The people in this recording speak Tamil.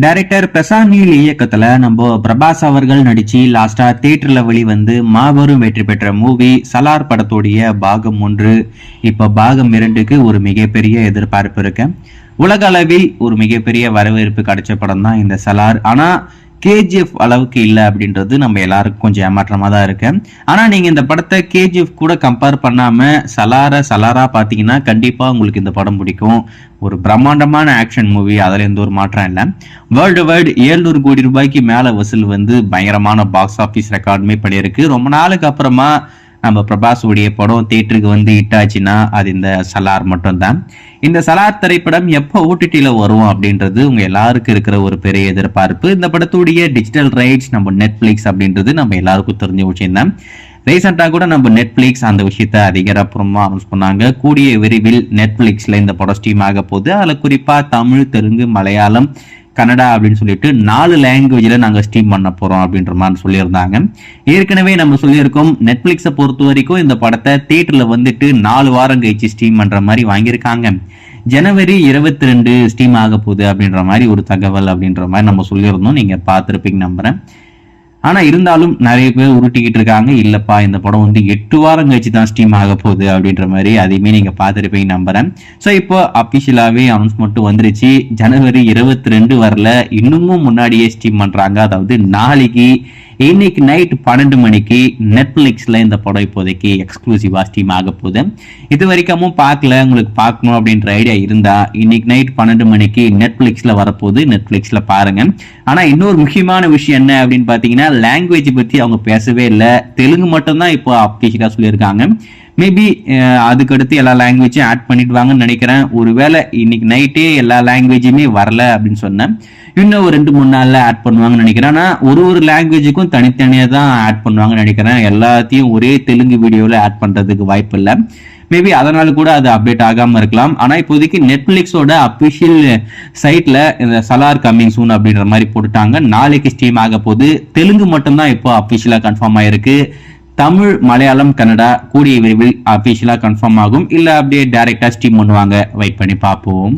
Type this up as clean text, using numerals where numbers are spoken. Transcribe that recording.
டைரக்டர் பிரசாந்த் நீல் இயக்கத்துல நம்ம பிரபாஸ் அவர்கள் நடிச்சு லாஸ்டா தியேட்டர்ல வெளிவந்து மாபெரும் வெற்றி பெற்ற மூவி சலார் படத்துடைய பாகம் 1 இப்ப பாகம் 2க்கு ஒரு மிகப்பெரிய எதிர்பார்ப்பு இருக்கு. உலக அளவில் ஒரு மிகப்பெரிய வரவேற்பு கிடைச்ச படம் தான் இந்த சலார். ஆனா கேஜிஎஃப் அளவுக்கு இல்லை அப்படின்றது நம்ம எல்லாருக்கும் கொஞ்சம் ஏமாற்றமா தான் இருக்கு. ஆனா நீங்க இந்த படத்தை கேஜிஎஃப் கூட கம்பேர் பண்ணாம சலாரா பாத்தீங்கன்னா கண்டிப்பா உங்களுக்கு இந்த படம் பிடிக்கும். ஒரு பிரம்மாண்டமான ஆக்ஷன் மூவி, அதுல எந்த ஒரு மாற்றம் இல்லை. வேர்ல்டு வைட் 700 கோடி ரூபாய்க்கு மேல வசூல் வந்து பயங்கரமான பாக்ஸ் ஆபீஸ் ரெக்கார்டுமே பண்ணியிருக்கு. ரொம்ப நாளுக்கு அப்புறமா நம்ம பிரபாஸ் உடைய படம் தியேட்டருக்கு வந்து ஹிட் ஆச்சுன்னா அது இந்த சலார் மட்டும்தான். இந்த சலார் திரைப்படம் எப்போ ஓடிடியில வரும் அப்படின்றது உங்க எல்லாருக்கும் இருக்கிற ஒரு பெரிய எதிர்பார்ப்பு. இந்த படத்துடைய டிஜிட்டல் ரைட்ஸ் நம்ம நெட்ஃபிளிக்ஸ் அப்படின்றது நம்ம எல்லாருக்கும் தெரிஞ்ச விஷயம் தான். ரீசெண்டா கூட நம்ம நெட்ஃபிளிக்ஸ் அந்த விஷயத்த அதிகாரப்பூர்வமா அனௌன்ஸ் பண்ணாங்க. கூடிய விரைவில் நெட்ஃபிளிக்ஸ்ல இந்த படம் ஸ்ட்ரீம் ஆக போகுது. அதுல குறிப்பா தமிழ், தெலுங்கு, மலையாளம், கன்னடா அப்படின்னு சொல்லிட்டு 4 லாங்குவேஜ்ல நாங்க ஸ்ட்ரீம் பண்ண போறோம் அப்படின்ற மாதிரி சொல்லியிருந்தாங்க. ஏற்கனவே நம்ம சொல்லியிருக்கோம், நெட்ஃபிளிக்ஸை பொறுத்த வரைக்கும் இந்த படத்தை தியேட்டர்ல வந்துட்டு 4 வாரம் கழிச்சு ஸ்ட்ரீம் பண்ற மாதிரி வாங்கியிருக்காங்க. ஜனவரி 22 ஸ்ட்ரீம் ஆக போகுது அப்படின்ற மாதிரி ஒரு தகவல் அப்படின்ற மாதிரி நம்ம சொல்லியிருந்தோம். நீங்க பார்த்துருப்பீங்க நம்புறேன். ஆனா இருந்தாலும் நிறைய பேர் உருட்டிக்கிட்டு இருக்காங்க, இல்லப்பா இந்த படம் வந்து 8 வாரம் கழிச்சு தான் ஸ்ட்ரீம் ஆக போகுது அப்படின்ற மாதிரி. அதையுமே நீங்க பார்த்துருப்பீங்க நம்புறேன். ஸோ இப்போ அபிஷியலாவே அனௌன்ஸ்மெண்ட் வந்துருச்சு. ஜனவரி 22 வரல, இன்னமும் முன்னாடியே ஸ்ட்ரீம் பண்றாங்க. அதாவது நாளைக்கு இன்னைக்கு நைட் 12 மணிக்கு நெட்ஃபிளிக்ஸ்ல இந்த படம் இப்போதைக்கு எக்ஸ்க்ளூசிவா ஸ்ட்ரீம் ஆக போகுது. இது வரைக்கும் பார்க்கல, உங்களுக்கு பார்க்கணும் அப்படின்ற ஐடியா இருந்தா இன்னைக்கு நைட் 12 மணிக்கு நெட்ஃபிளிக்ஸ்ல வரப்போகுது. நெட்ஃபிளிக்ஸ்ல பாருங்க. ஆனா இன்னொரு முக்கியமான விஷயம் என்ன அப்படின்னு பாத்தீங்கன்னா, லாங்குவேஜ் பத்தி அவங்க பேசவே இல்லை. தெலுங்கு மட்டும்தான் இப்போ அபிஷியலா சொல்லியிருக்காங்க. மேபி அதுக்கடுத்து எல்லா லாங்குவேஜும் ஆட் பண்ணிடுவாங்கன்னு நினைக்கிறேன். ஒருவேளை இன்னைக்கு நைட்டே எல்லா லாங்குவேஜுமே வரல அப்படின்னு சொன்னேன், இன்னும் ஒரு 2-3 நாள்ல ஆட் பண்ணுவாங்கன்னு நினைக்கிறேன். ஆனா ஒரு லாங்குவேஜுக்கும் தனித்தனியா தான் ஆட் பண்ணுவாங்கன்னு நினைக்கிறேன். எல்லாத்தையும் ஒரே தெலுங்கு வீடியோல ஆட் பண்றதுக்கு வாய்ப்பு இல்லை. மேபி அதனால கூட அது அப்டேட் ஆகாம இருக்கலாம். ஆனா இப்போதைக்கு நெட்ஃபிளிக்ஸோட அபிஷியல் சைட்ல இந்த சலார் கம்மிங் சூன் அப்படின்ற மாதிரி போட்டுட்டாங்க. நாளைக்கு ஸ்ட்ரீம் ஆக போகுது. தெலுங்கு மட்டும்தான் இப்போ அபிஷியலா கன்ஃபார்ம் ஆயிருக்கு. தமிழ், மலையாளம், கன்னடா கூடிய விரைவில் அபிஷியலா கன்ஃபார்ம் ஆகும். இல்ல அப்படியே டைரக்டா ஸ்ட்ரீம் பண்ணுவாங்க. வெயிட் பண்ணி பார்ப்போம்.